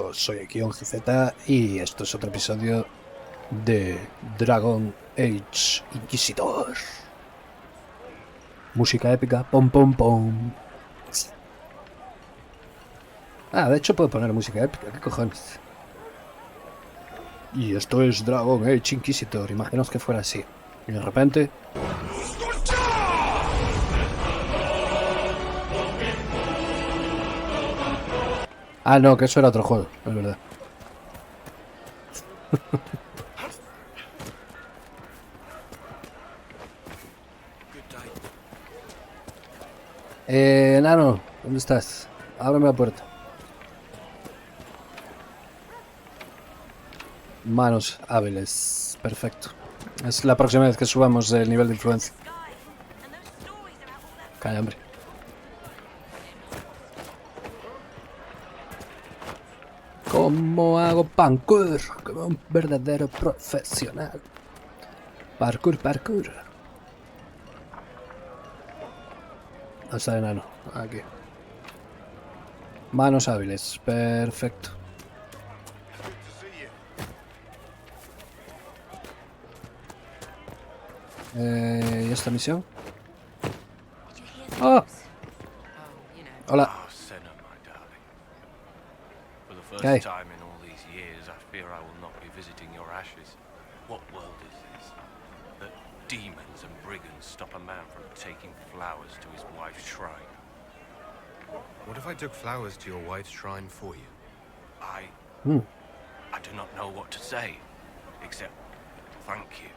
Yo soy GZ y esto es otro episodio de Dragon Age Inquisitor. Música épica, pom pom pom. Ah, de hecho puedo poner música épica, ¿qué cojones? Y esto es Dragon Age Inquisitor, imaginaos que fuera así. Y de repente... Ah, no, que eso era otro juego, es verdad. Nano, ¿dónde estás? Ábreme la puerta. Manos hábiles, perfecto. Es la próxima vez que subamos el nivel de influencia. Calla, hombre. ¿Cómo hago parkour? Como un verdadero profesional. Parkour, parkour. ¿Dónde está el enano? Aquí. Manos hábiles, perfecto. ¿Y esta misión? ¡Oh! Hola. ¿Qué hay? Demons and brigands stop a man from taking flowers to his wife's shrine. What if I took flowers to your wife's shrine for you? I do not know what to say, except thank you.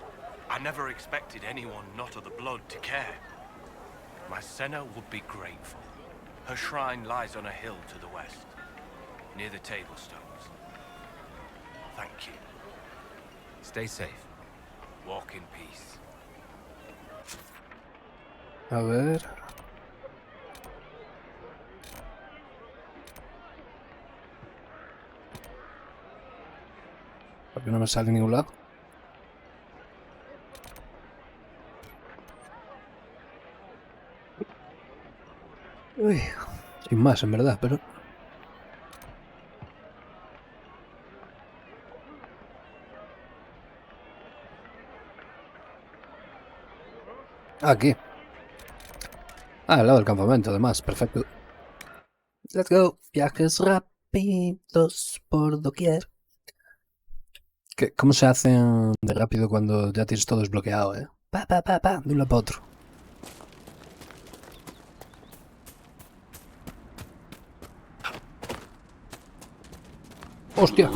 I never expected anyone not of the blood to care. My Senna would be grateful. Her shrine lies on a hill to the west, near the tablstones. Thank you. Stay safe. Walk in peace. A ver... ¿Por qué no me sale en ningún lado? Uy, sin más en verdad, pero... Aquí. Ah, al lado del campamento, además, perfecto. Let's go. Viajes rápidos por doquier. ¿Cómo se hacen de rápido cuando ya tienes todo desbloqueado, eh? Pa, pa, pa, pa, de un lado para otro. ¡Hostia!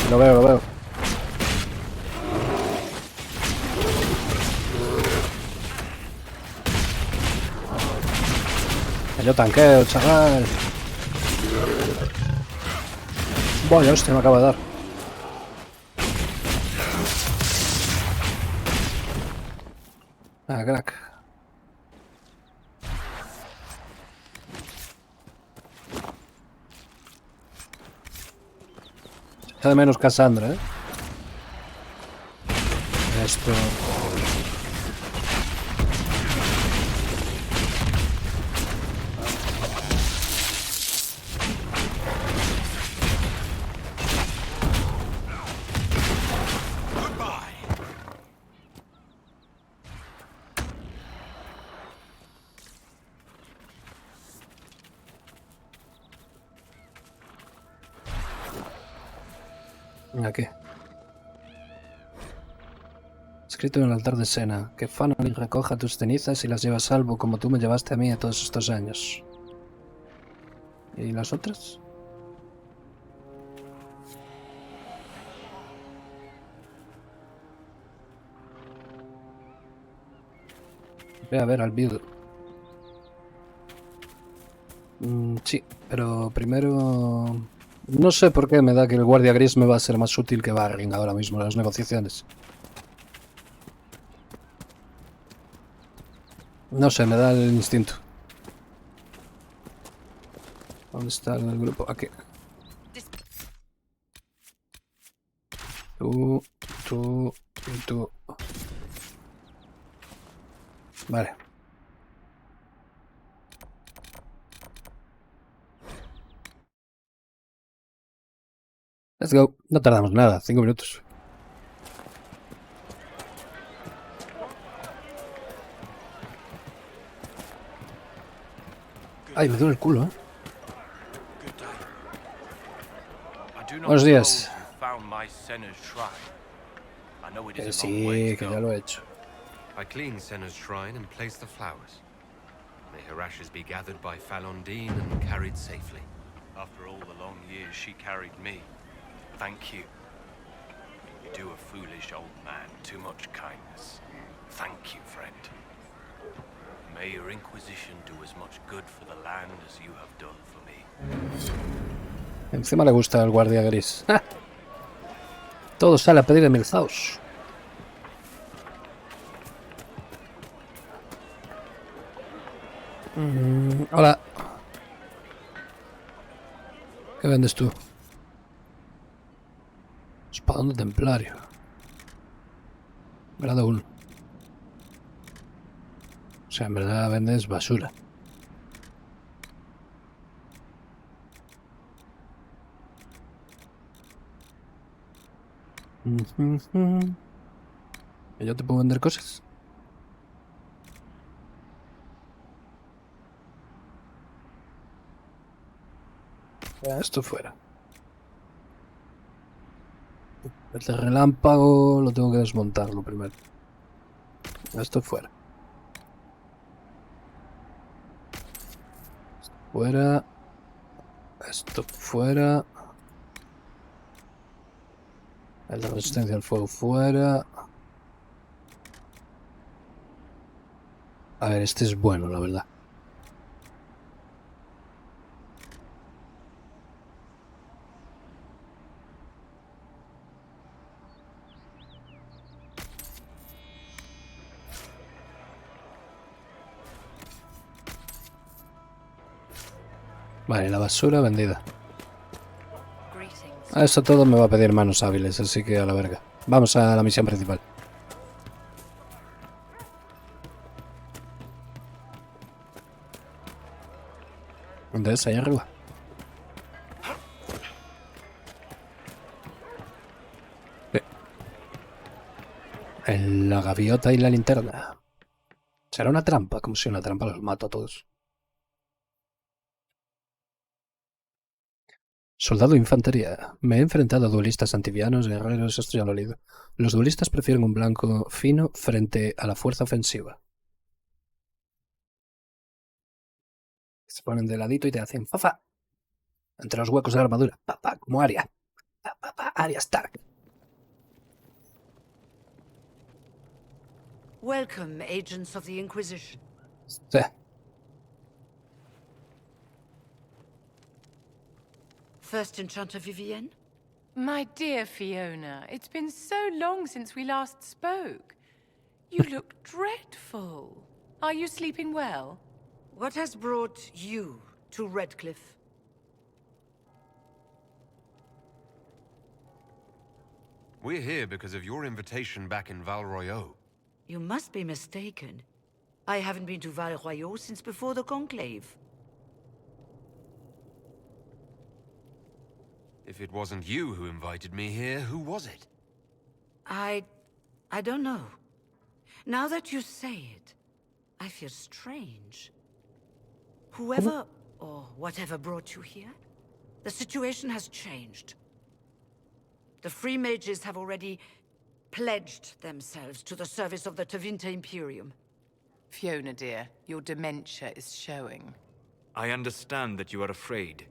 Lo veo, lo veo. Yo tanqueo, chaval. Vaya, hostia, me acaba de dar. Ah, crack. Echa de menos Cassandra, ¿eh? Esto... Aquí. Escrito en el altar de Sena, que Fanny recoja tus cenizas y las lleva a salvo como tú me llevaste a mí a todos estos años. ¿Y las otras? Ve a ver al viudo. Sí, pero primero... No sé por qué me da que el guardia gris me va a ser más útil que Barring ahora mismo en las negociaciones. No sé, me da el instinto. ¿Dónde está el grupo? Aquí. Tú tú y tú. Vale. Let's go. No tardamos nada, 5 minutos. Ay, me duele el culo, ¿eh? Buenos días. Que sí, que ya lo he hecho. I cleaned Senna's shrine and placed the flowers. May her ashes be gathered by Falondine and carried safely. After all the long years she carried me, thank you. You do a foolish old man too much kindness. Thank you, friend. May your Inquisition do as much good for the land as you have done for me. Encima le gusta el guardia gris. ¡Ah! Todo sale a pedir de Milhouse. Hola. ¿Qué vendes tú? Espadón de templario. Grado 1. O sea, en verdad vendes basura. ¿Y yo te puedo vender cosas? Esto fuera. El de relámpago lo tengo que desmontarlo primero. Esto fuera. Esto fuera. Esto fuera. El de resistencia al fuego fuera. A ver, este es bueno, la verdad. Vale, la basura vendida. Esto todo me va a pedir manos hábiles, así que a la verga. Vamos a la misión principal. ¿Dónde es? Ahí arriba. La gaviota y la linterna. ¿Será una trampa? Como si una trampa los mato a todos. Soldado de infantería. Me he enfrentado a duelistas antivianos, guerreros, esto ya lo he leído. Los duelistas prefieren un blanco fino frente a la fuerza ofensiva. Se ponen de ladito y te hacen fafa entre los huecos de la armadura. Pa, como Arya. Arya Stark. Welcome, agents of the Inquisition. Sí. First Enchanter Vivienne? My dear Fiona, it's been so long since we last spoke. You look dreadful. Are you sleeping well? What has brought you to Redcliffe? We're here because of your invitation back in Val Royeaux. You must be mistaken. I haven't been to Val Royeaux since before the Conclave. If it wasn't you who invited me here, who was it? I don't know. Now that you say it, I feel strange. Whoever or whatever brought you here, the situation has changed. The Free Mages have already pledged themselves to the service of the Tevinter Imperium. Fiona, dear, your dementia is showing. I understand that you are afraid,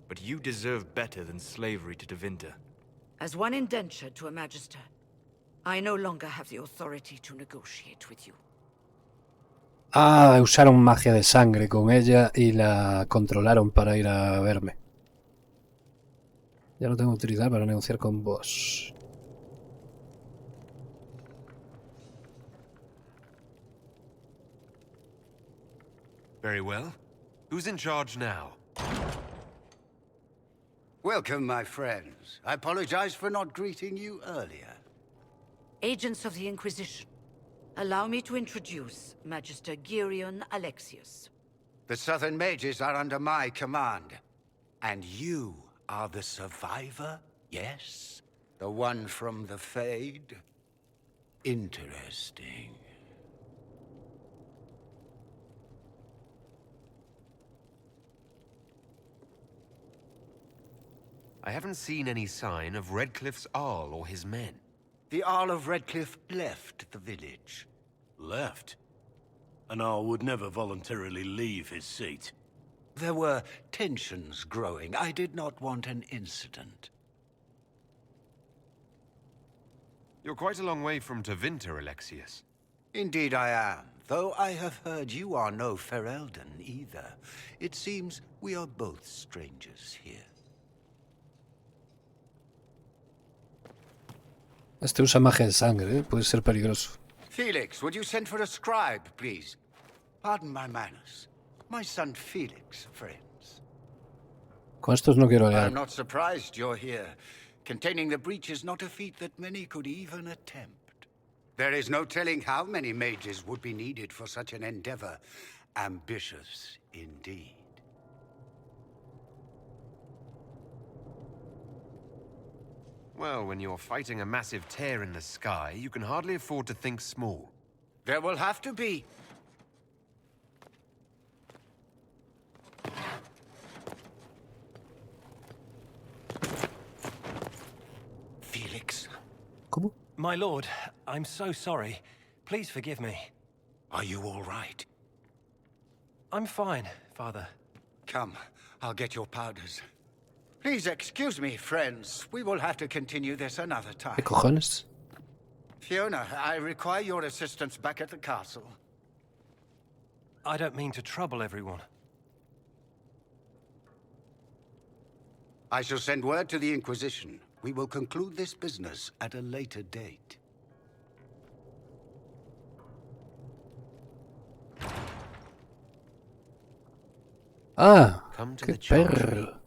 but you deserve better than slavery to Tevinter. As one indentured to a Magister, I no longer have the authority to negotiate with you. Ah, usaron magia de sangre con ella y la controlaron para ir a verme. Ya lo tengo que utilizar para negociar con vos. Very well. Who's in charge now? Welcome, my friends. I apologize for not greeting you earlier. Agents of the Inquisition. Allow me to introduce Magister Girion Alexius. The Southern Mages are under my command. And you are the survivor, yes? The one from the Fade? Interesting. I haven't seen any sign of Redcliffe's Arl or his men. The Earl of Redcliffe left the village. Left? An Arl would never voluntarily leave his seat. There were tensions growing. I did not want an incident. You're quite a long way from Tenvinter, Alexius. Indeed I am, though I have heard you are no Ferelden either. It seems we are both strangers here. Este usa magia de sangre, ¿eh? Puede ser peligroso. Felix, would you send for a scribe, please? Pardon my manners. My son Felix, friends. Con estos no quiero I'm liar. not surprised you're here. Containing the breach is not a feat that many could even attempt. There is no telling how many mages would be needed for such an endeavor. Ambitious, indeed. Well, when you're fighting a massive tear in the sky, you can hardly afford to think small. There will have to be. Felix, ¿Cómo? My lord, I'm so sorry. Please forgive me. are you all right? I'm fine, Father. Come, I'll get your powders. Please excuse me, friends. We will have to continue this another ¿Qué time. cojones? Fiona, I require your assistance back at the castle. I don't mean to trouble everyone. I shall send word to the Inquisition. We will conclude this business at a later date. Ah, Come to qué the chantry. perro.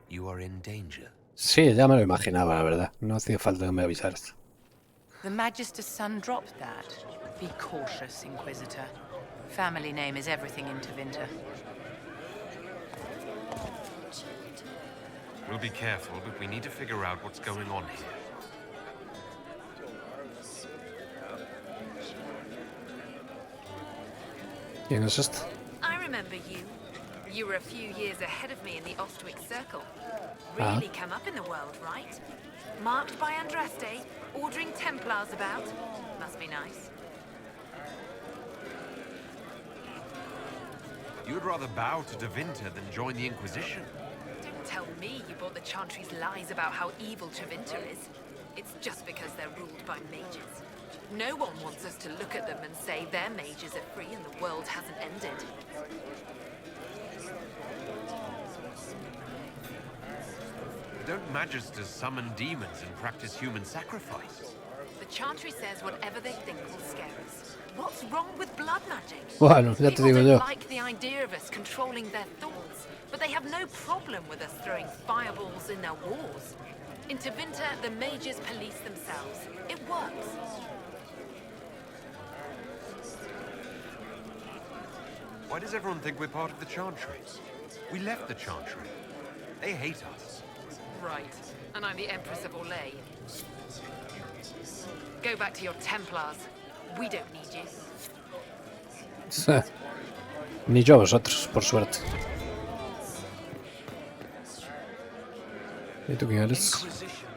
You are in danger. Sí, ya me lo imaginaba, la verdad. No hacía falta que me avisaras. The Magister's son dropped that. Be cautious, Inquisitor. Family name is everything in Tenvinter. We'll be careful, but we need to figure out what's going on here. ¿Quién es este? I remember you. You were a few years ahead of me in the Ostwick Circle. Really come up in the world, right? Marked by Andraste, ordering Templars about. Must be nice. You'd rather bow to Tenvinter than join the Inquisition. Don't tell me you bought the Chantry's lies about how evil Tenvinter is. It's just because they're ruled by mages. No one wants us to look at them and say their mages are free and the world hasn't ended. Don't magisters summon demons and practice human sacrifice? The Chantry says whatever they think will scare us. What's wrong with blood magic? Bueno, ya te People digo don't yo. like the idea of us controlling their thoughts, but they have no problem with us throwing fireballs in their wars. In Tenvinter, the mages police themselves. It works. Why does everyone think we're part of the Chantry? We left the Chantry. They hate us. Right. And I'm the Empress of Orlais. Go back to your Templars. We don't need you. Ni yo a vosotros, por suerte. ¿Y tú quién eres? Inquisition,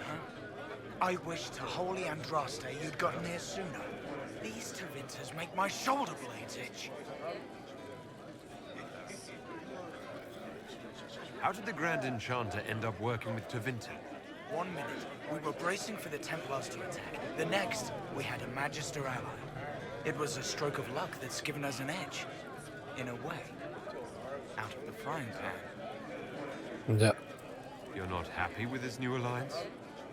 huh? I wish to holy Andraste you'd gotten here sooner. These Tenvinters make my shoulder blades itch. How did the Grand Enchanter end up working with Tenvinter? 1 minute, we were bracing for the Templars to attack. The next, we had a Magister ally. It was a stroke of luck that's given us an edge. In a way. Out of the frying pan. Ya. You're not happy with this new alliance?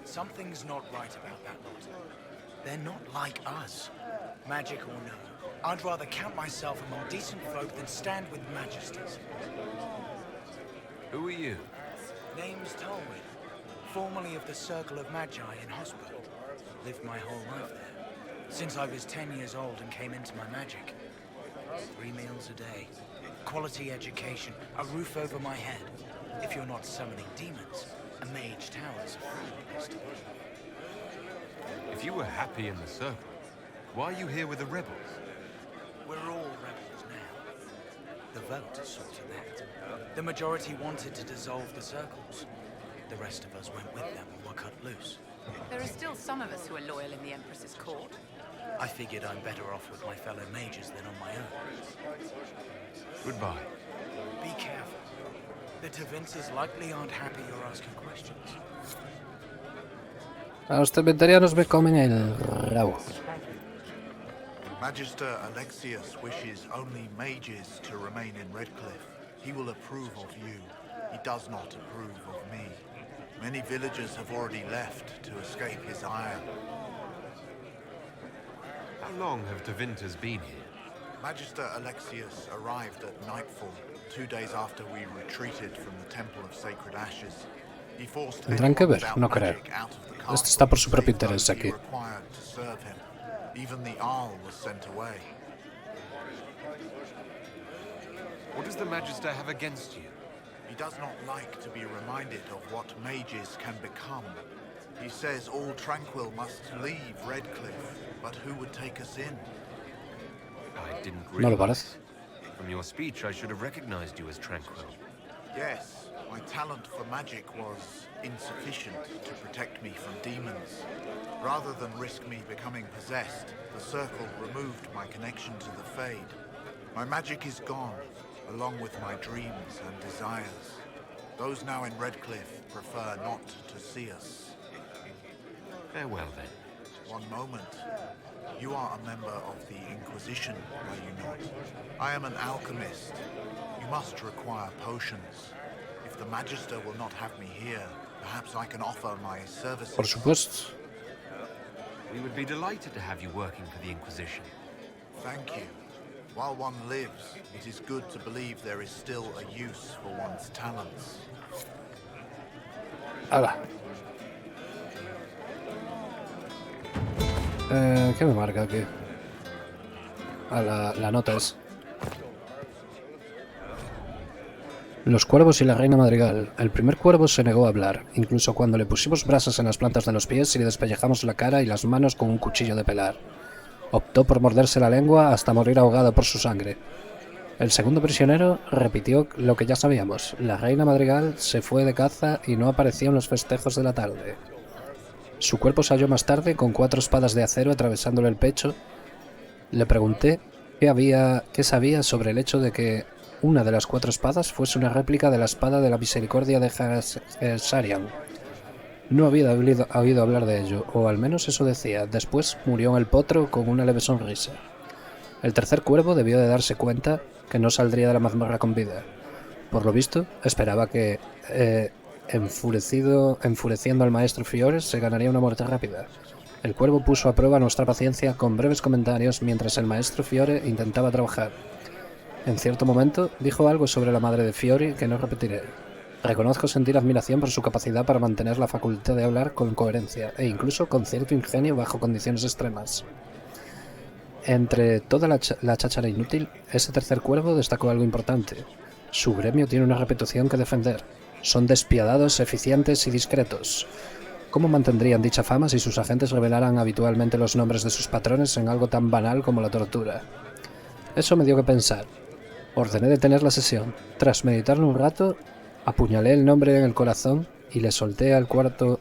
Something's not right about that lot. They're not like us. Magic or no, I'd rather count myself among decent folk than stand with magisters. Who are you? Name's Tolwyn, formerly of the Circle of Magi in hospital. Lived my whole life there. Since I was 10 years old and came into my magic. 3 meals a day, quality education, a roof over my head. If you're not summoning demons, a mage tower's a friendly place to be. If you were happy in the circle, why are you here with the rebels? We're all rebels now. The vote saw to that. The majority wanted to dissolve the circles. The rest of us went with them and were cut loose. There are still some of us who are loyal in the Empress's court. I figured I'm better off with my fellow mages than on my own. Goodbye. Be careful. The Tevinters likely aren't happy you're asking questions. A los tevintarianos me comen el rabo. Magister Alexius wishes only mages to remain in Redcliffe. He will approve of you. He does not approve of me. Many villagers have already left to escape his ire. How long have Devinters been here? Magister Alexius arrived at nightfall, 2 days after we retreated from the Temple of Sacred Ashes. He forced Tendrán que anyone ver, without no creo. magic out of the castle, Este está por su propio save those interés he aquí. required to serve him. Even the Arl was sent away. What does the Magister have against you? He does not like to be reminded of what mages can become. He says all tranquil must leave Redcliffe, but who would take us in? I didn't No lo realize. parece. From your speech, I should have recognized you as tranquil. Yes, my talent for magic was insufficient to protect me from demons. Rather than risk me becoming possessed, the Circle removed my connection to the Fade. My magic is gone, along with my dreams and desires. Those now in Redcliffe prefer not to see us. Farewell, then. One moment. You are a member of the Inquisition, are you not? I am an alchemist. You must require potions. If the Magister will not have me here, perhaps I can offer my services. Por supuesto. We would be delighted to have you working for the Inquisition. Thank you. While one lives, it is good to believe there is still a use for one's talents. Hala. ¿Qué me marca aquí? La nota es... Los cuervos y la reina madrigal. El primer cuervo se negó a hablar, incluso cuando le pusimos brasas en las plantas de los pies y le despellejamos la cara y las manos con un cuchillo de pelar. Optó por morderse la lengua hasta morir ahogado por su sangre. El segundo prisionero repitió lo que ya sabíamos. La reina madrigal se fue de caza y no apareció en los festejos de la tarde. Su cuerpo se halló más tarde con 4 espadas de acero atravesándole el pecho. Le pregunté qué sabía sobre el hecho de que una de las 4 espadas fuese una réplica de la espada de la misericordia de Sarian. No había oído hablar de ello, o al menos eso decía. Después murió en el potro con una leve sonrisa. El tercer cuervo debió de darse cuenta que no saldría de la mazmorra con vida. Por lo visto, esperaba que, enfureciendo al maestro Fiores, se ganaría una muerte rápida. El cuervo puso a prueba nuestra paciencia con breves comentarios mientras el maestro Fiore intentaba trabajar. En cierto momento dijo algo sobre la madre de Fiori que no repetiré. Reconozco sentir admiración por su capacidad para mantener la facultad de hablar con coherencia e incluso con cierto ingenio bajo condiciones extremas. Entre toda la cháchara inútil, ese tercer cuervo destacó algo importante. Su gremio tiene una reputación que defender. Son despiadados, eficientes y discretos. ¿Cómo mantendrían dicha fama si sus agentes revelaran habitualmente los nombres de sus patrones en algo tan banal como la tortura? Eso me dio que pensar. Ordené detener la sesión. Tras meditarlo un rato, apuñalé el nombre en el corazón y le solté al cuarto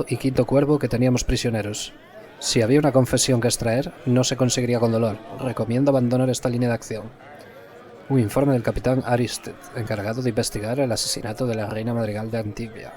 y quinto cuervo que teníamos prisioneros. Si había una confesión que extraer, no se conseguiría con dolor. Recomiendo abandonar esta línea de acción. Un informe del capitán Aristed, encargado de investigar el asesinato de la reina madrigal de Antivia.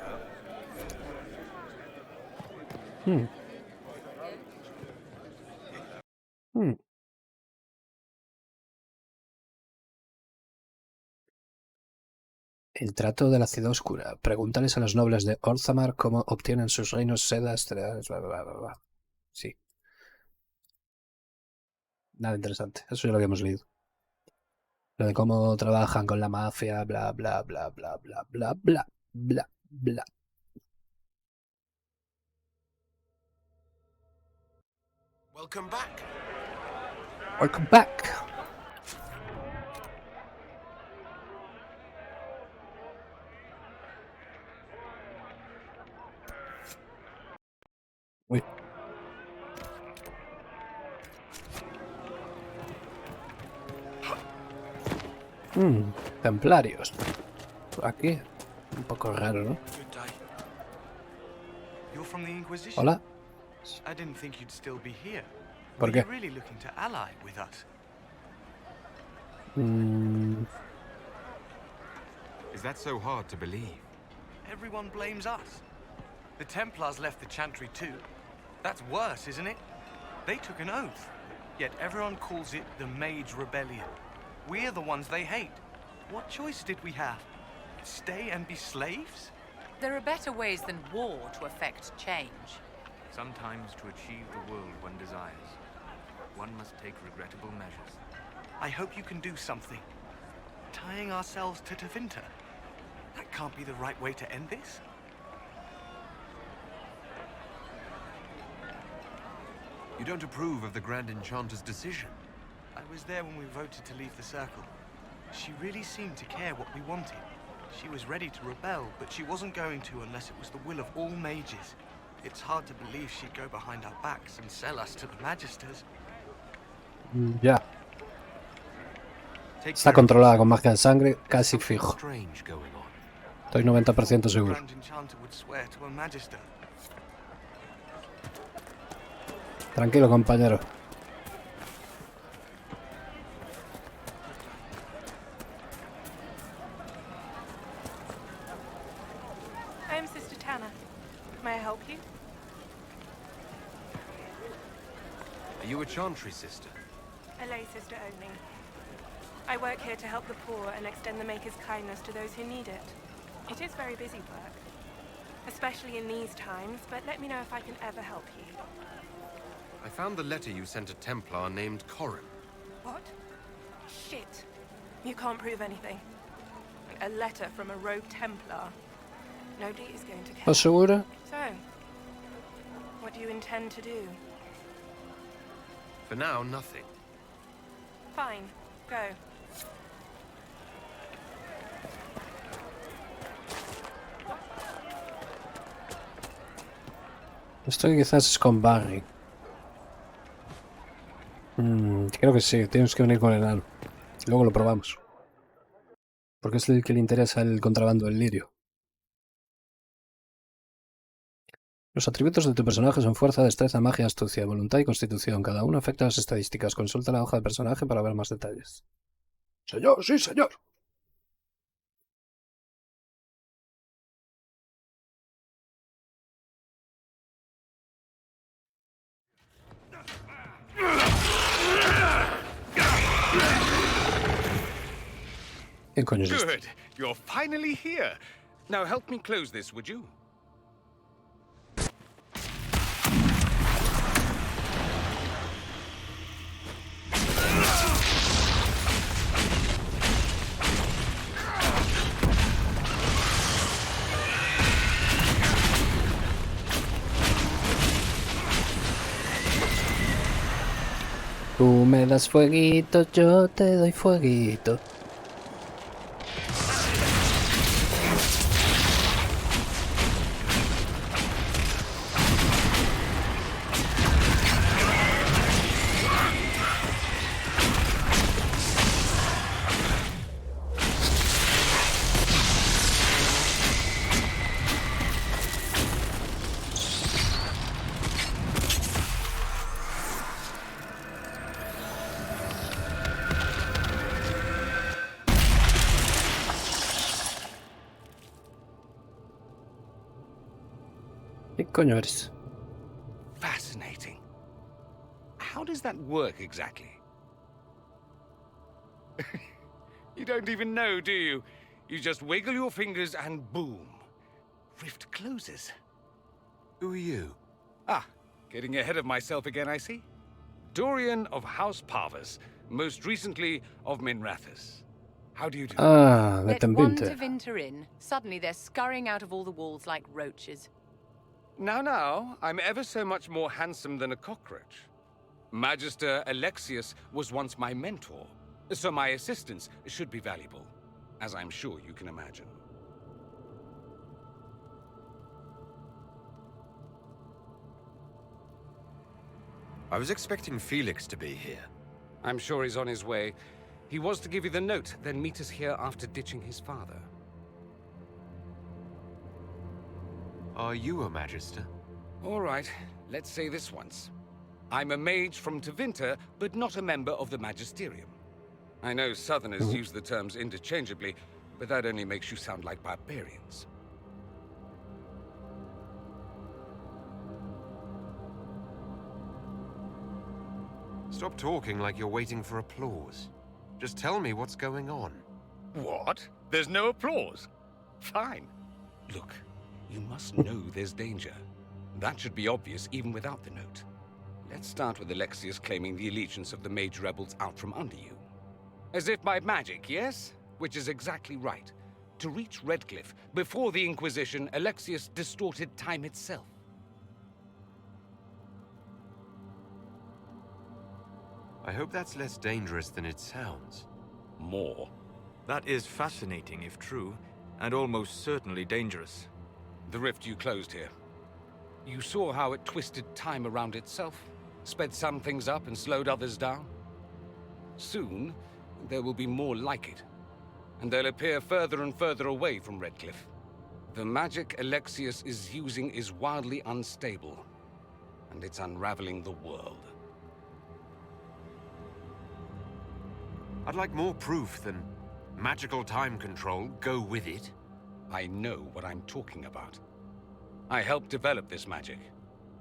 El trato de la ciudad oscura. Pregúntales a los nobles de Orthamar cómo obtienen sus reinos sedas, cereales, bla, bla, bla, bla. Sí. Nada interesante. Eso ya lo habíamos leído. Lo de cómo trabajan con la mafia, bla, bla, bla, bla, bla, bla, bla, bla, bla. Welcome back. Welcome back. Uy. Templarios. Por aquí. Un poco raro, ¿no? Good day. You're from the Inquisition? Hola. I didn't think you'd still be here. ¿Por Were qué? you really looking to ally with us? Is that so hard to believe? Everyone blames us. The Templars left the Chantry too. That's worse, isn't it? They took an oath. Yet everyone calls it the Mage Rebellion. We're the ones they hate. What choice did we have? Stay and be slaves? There are better ways than war to affect change. Sometimes to achieve the world one desires, one must take regrettable measures. I hope you can do something. Tying ourselves to Tevinter. That can't be the right way to end this. You don't approve of the Grand Enchanter's decision? I was there when we voted to leave the Circle. She really seemed to care what we wanted. She was ready to rebel, but she wasn't going to unless it was the will of all mages. It's hard to believe she'd go behind our backs and sell us to the Magisters. Ya. Está controlada con magia de sangre, casi fijo. Strange going on. Estoy 90% seguro. Grand Enchanter would swear to a Magister. Tranquilo, compañero. I'm Sister Tanner. May I help you? Are you a Chantry sister? A lay sister only. I work here to help the poor and extend the Maker's kindness to those who need it. It is very busy work, especially in these times, but let me know if I can ever help you. I found the letter you sent a Templar named Corin. What? Shit. You can't prove anything. A letter from a rogue Templar. Nobody is going to care. ¿Estás segura? So, what do you intend to do? For now, nothing. Fine. Go. Esto quizás es con Barry. Creo que sí, tienes que venir con el enano. Luego lo probamos. Porque es el que le interesa el contrabando del lirio. Los atributos de tu personaje son fuerza, destreza, magia, astucia, voluntad y constitución. Cada uno afecta a las estadísticas. Consulta la hoja de personaje para ver más detalles. Señor, sí, señor. ¿Qué coño es esto? Good. You're finally here. Now help me close this, would you? Tú me das fueguito, yo te doy fueguito. ¿Qué coño eres? Fascinating. How does that work exactly? You don't even know, do you? You just wiggle your fingers and boom. Rift closes. Who are you? Ah, getting ahead of myself again, I see. Dorian of House Parvus, most recently of Minrathous. How do you do? Ah, de Let one tenvinter. Tevinter in. Suddenly they're scurrying out of all the walls like roaches. Now, I'm ever so much more handsome than a cockroach. Magister Alexius was once my mentor, so my assistance should be valuable, as I'm sure you can imagine. I was expecting Felix to be here. I'm sure he's on his way. He was to give you the note, then meet us here after ditching his father. Are you a Magister? All right, let's say this once. I'm a mage from Tenvinter, but not a member of the Magisterium. I know Southerners use the terms interchangeably, but that only makes you sound like barbarians. Stop talking like you're waiting for applause. Just tell me what's going on. What? There's no applause? Fine. Look, you must know there's danger. That should be obvious even without the note. Let's start with Alexius claiming the allegiance of the mage rebels out from under you. As if by magic, yes? Which is exactly right. To reach Redcliffe, before the Inquisition, Alexius distorted time itself. I hope that's less dangerous than it sounds. More. That is fascinating if true, and almost certainly dangerous. The rift you closed here. You saw how it twisted time around itself, sped some things up and slowed others down. Soon, there will be more like it, and they'll appear further and further away from Redcliffe. The magic Alexius is using is wildly unstable, and it's unraveling the world. I'd like more proof than magical time control. Go with it. I know what I'm talking about. I helped develop this magic.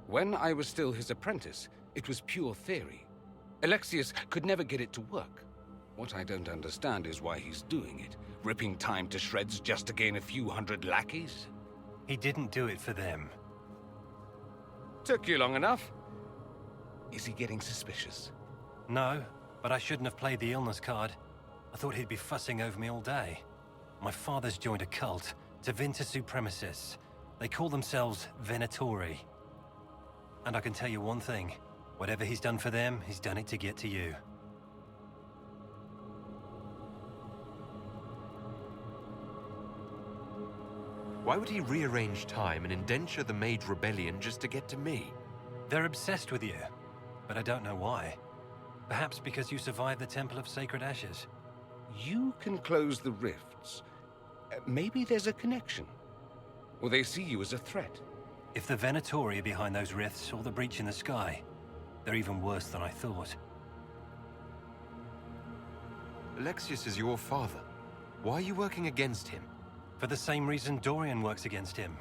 When I was still his apprentice, it was pure theory. Alexius could never get it to work. What I don't understand is why he's doing it, ripping time to shreds just to gain a few hundred lackeys. He didn't do it for them. Took you long enough. Is he getting suspicious? No, but I shouldn't have played the illness card. I thought he'd be fussing over me all day. My father's joined a cult, Tenvinter supremacists. They call themselves Venatori. And I can tell you one thing. Whatever he's done for them, he's done it to get to you. Why would he rearrange time and indenture the Mage Rebellion just to get to me? They're obsessed with you, but I don't know why. Perhaps because you survived the Temple of Sacred Ashes. You can close the rifts. Maybe there's a connection. Or they see you as a threat. If the Venatori are behind those rifts or the breach in the sky, they're even worse than I thought. Alexius is your father. Why are you working against him? For the same reason Dorian works against him.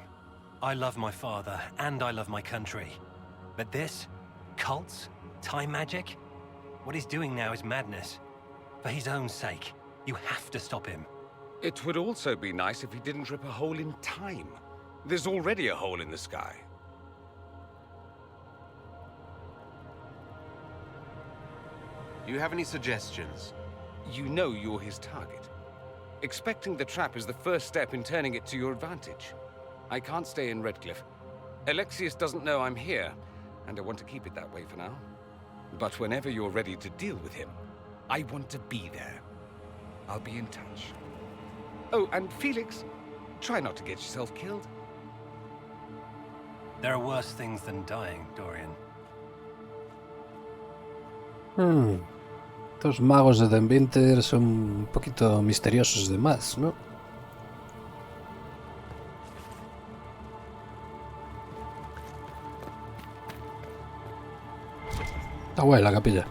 I love my father, and I love my country. But this? Cults? Time magic? What he's doing now is madness. For his own sake, you have to stop him. It would also be nice if he didn't rip a hole in time. There's already a hole in the sky. Do you have any suggestions? You know you're his target. Expecting the trap is the first step in turning it to your advantage. I can't stay in Redcliffe. Alexius doesn't know I'm here, and I want to keep it that way for now. But whenever you're ready to deal with him, I want to be there. I'll be in touch. Oh, and Felix, try not to get yourself killed. There are worse things than dying, Dorian. Estos magos de Tenvinter son un poquito misteriosos de más, ¿no? Está guay la capilla.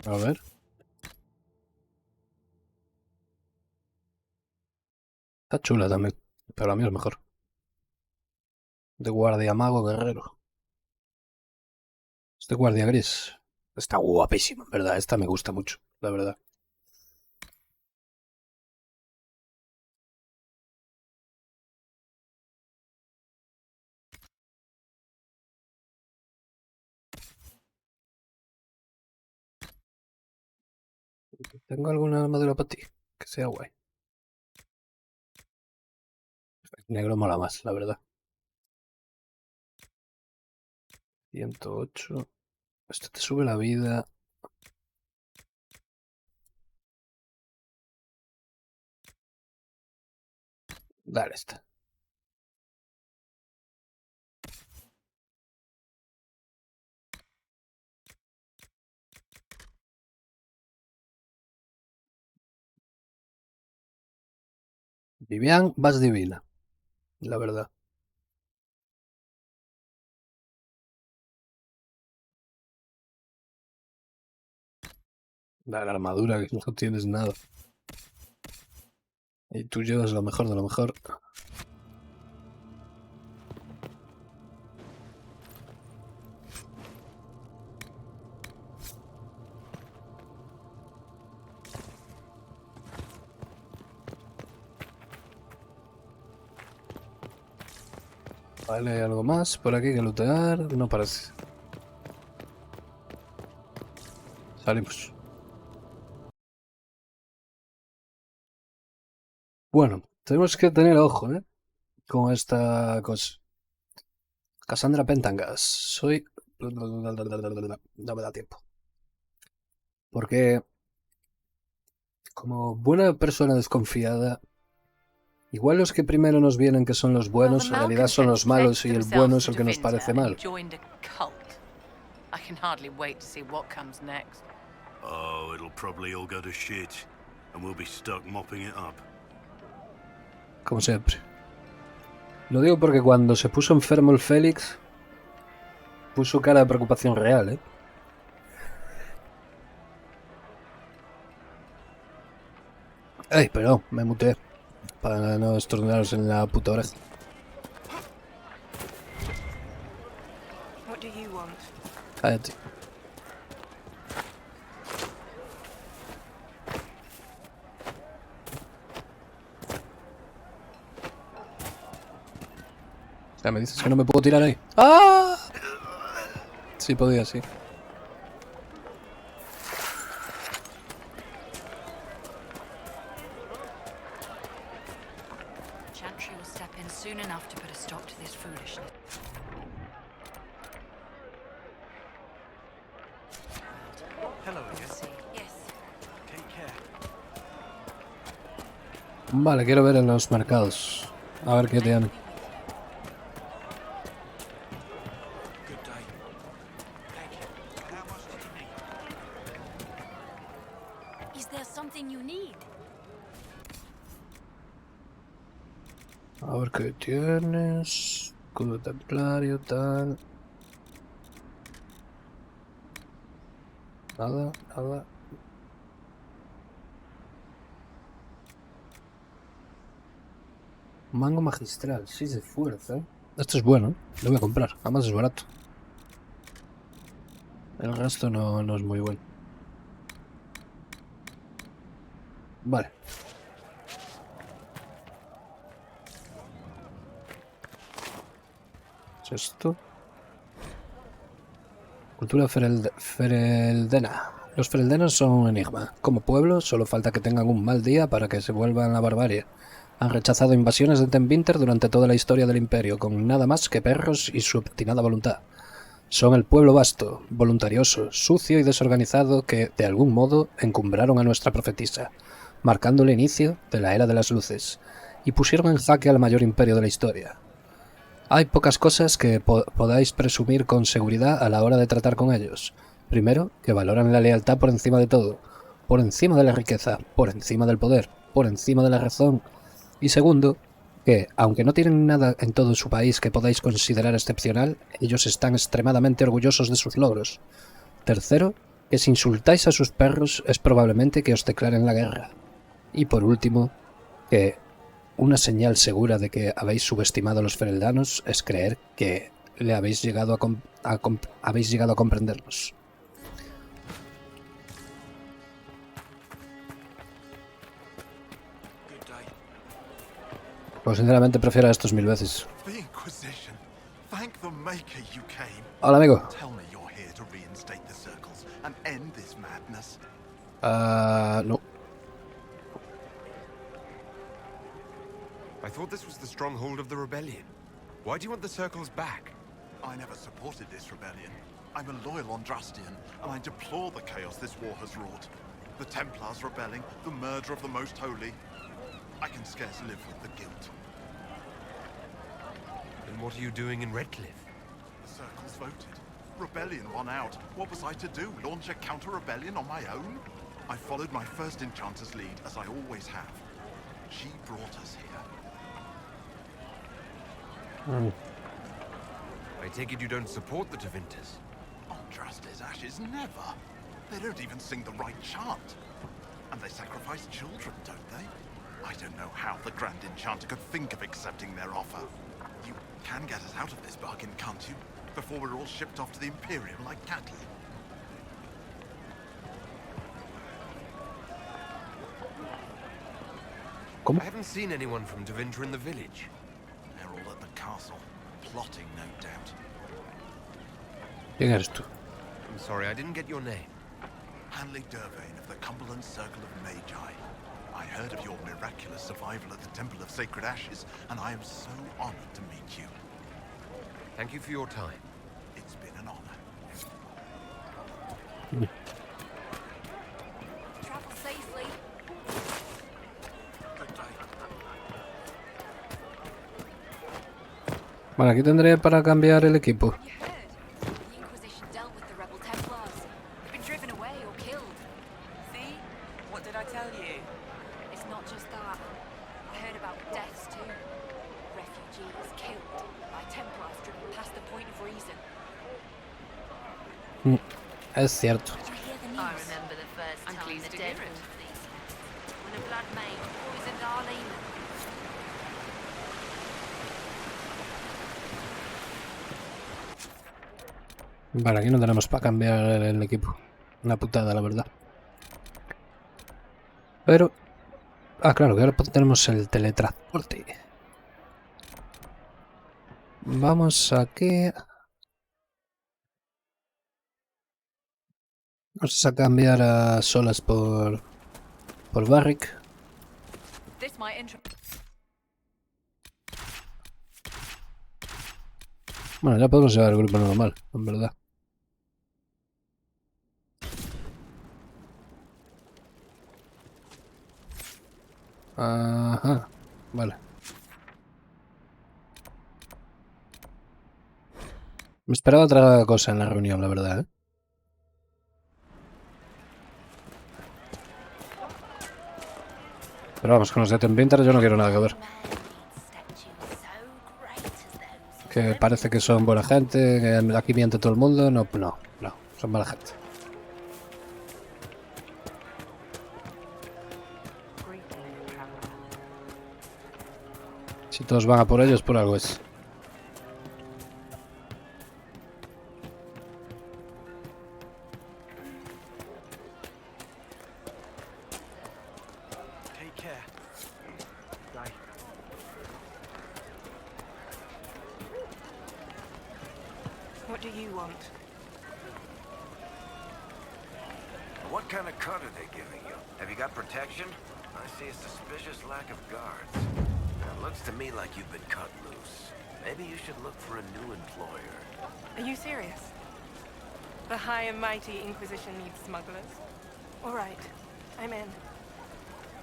A ver. Está chula también, pero a mí es mejor. De guardia mago guerrero. Este guardia gris. Está guapísimo, en verdad. Esta me gusta mucho, la verdad. ¿Tengo alguna armadura para ti? Que sea guay. El negro mola más, la verdad. 108. Esto te sube la vida. Dale esta. Vivian, vas divina. La verdad. La armadura, que no tienes nada. Y tú llevas lo mejor de lo mejor. Vale, ¿hay algo más por aquí que lootear? No parece. Salimos. Bueno, tenemos que tener ojo, con esta cosa. Cassandra Pentangas. Soy... No me da tiempo. Porque... como buena persona desconfiada... igual los que primero nos vienen que son los buenos, en realidad son los malos y el bueno es el que nos parece malo. I can hardly wait to see what comes next. Oh, it'll probably all go to shit, and we'll be stuck mopping it up. Como siempre. Lo digo porque cuando se puso enfermo el Félix, puso cara de preocupación real, Ay, perdón, me muteé. Para no estornudaros en la puta oreja. What do you want? Cállate. Ya me dices que no me puedo tirar ahí. ¡Ah! Sí podía, sí. Vale, quiero ver en los mercados. A ver qué tienen. A ver qué tienes. Escudo templario, tal. Nada, nada. Mango magistral, 6 de fuerza. Esto es bueno, lo voy a comprar. Además es barato. El resto no es muy bueno. Vale. ¿Es esto? Cultura fereldena. Los fereldenos son un enigma. Como pueblo, solo falta que tengan un mal día para que se vuelvan la barbarie. Han rechazado invasiones de tenvinter durante toda la historia del imperio, con nada más que perros y su obstinada voluntad. Son el pueblo vasto, voluntarioso, sucio y desorganizado que, de algún modo, encumbraron a nuestra profetisa, marcando el inicio de la era de las luces, y pusieron en jaque al mayor imperio de la historia. Hay pocas cosas que podáis presumir con seguridad a la hora de tratar con ellos. Primero, que valoran la lealtad por encima de todo, por encima de la riqueza, por encima del poder, por encima de la razón. Y segundo, que, aunque no tienen nada en todo su país que podáis considerar excepcional, ellos están extremadamente orgullosos de sus logros. Tercero, que si insultáis a sus perros es probablemente que os declaren la guerra. Y por último, que una señal segura de que habéis subestimado a los fereldanos es creer que le habéis llegado a comprenderlos. Pues sinceramente prefiero a estos 1000 veces. Hola, amigo. No. I thought this was the stronghold of the rebellion. Why do you want the circles back? I never supported this rebellion. I'm a loyal Andrastian, and I deplore the chaos this war has wrought. The Templars rebelling, the murder of the Most Holy. I can scarce live with the guilt. And what are you doing in Redcliffe? The circles voted. Rebellion won out. What was I to do? Launch a counter-rebellion on my own? I followed my first enchanter's lead, as I always have. She brought us here. I take it you don't support the Tevinters? Andraste's ashes, never. They don't even sing the right chant. And they sacrifice children, don't they? I don't know how the Grand Enchanter could think of accepting their offer. You can get us out of this bargain, can't you? Before we're all shipped off to the Imperium like cattle. I haven't seen anyone from Tevinter in the village. They're all at the castle, plotting, no doubt. ¿Quién eres tú? I'm sorry, I didn't get your name. Hanley Dervain of the Cumberland Circle of Magi. I heard of your miraculous survival at the Temple of Sacred Ashes, and I am so honored to meet you. Thank you for your time. It's been an honor. Travel safely. Vale, aquí tendré para cambiar el equipo. The Inquisition dealt with the rebel Templars. They've been driven away or killed. See? What did I tell you? It's not just that. I heard about deaths too. Refugees killed by Templars driven past the point of reason. Es cierto. I remember the first time the dead ruled these. When a blood mage poisoned our leman. Vale, aquí no tenemos para cambiar el equipo. Una putada, la verdad. Pero... Ah, claro, que ahora tenemos el teletransporte. Vamos aquí... Vamos a cambiar a Solas por Barrick. Bueno, ya podemos llevar el grupo normal, en verdad. Ajá, vale. Me esperaba otra cosa en la reunión, la verdad, ¿eh? Pero vamos, con los de tenvinter yo no quiero nada que ver. Que parece que son buena gente, que aquí miente todo el mundo. No, son mala gente. Si todos van a por ellos, por algo es. What do you want? What kind of cut are they giving you? Have you got protection? I see a suspicious lack of guards. It looks to me like you've been cut loose. Maybe you should look for a new employer. Are you serious? The high and mighty Inquisition needs smugglers. All right, I'm in.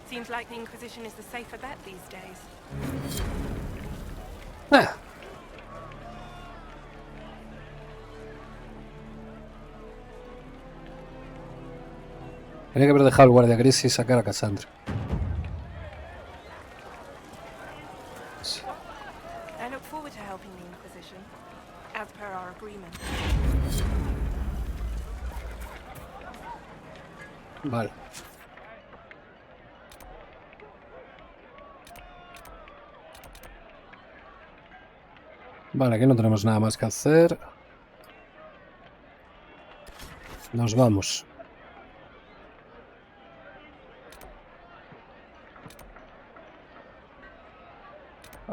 Seems like the Inquisition is the safer bet these days. Ah. Tenía que haber dejado el guardia gris y sacar a Cassandra. I look forward to helping the Inquisition, as per our agreement. Vale. Vale, aquí no tenemos nada más que hacer. Nos vamos.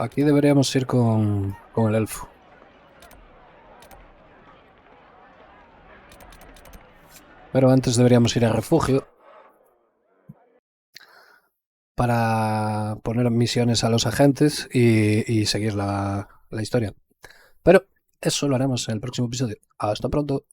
Aquí deberíamos ir con el elfo. Pero antes deberíamos ir al refugio para poner misiones a los agentes y seguir la historia. Pero eso lo haremos en el próximo episodio. Hasta pronto.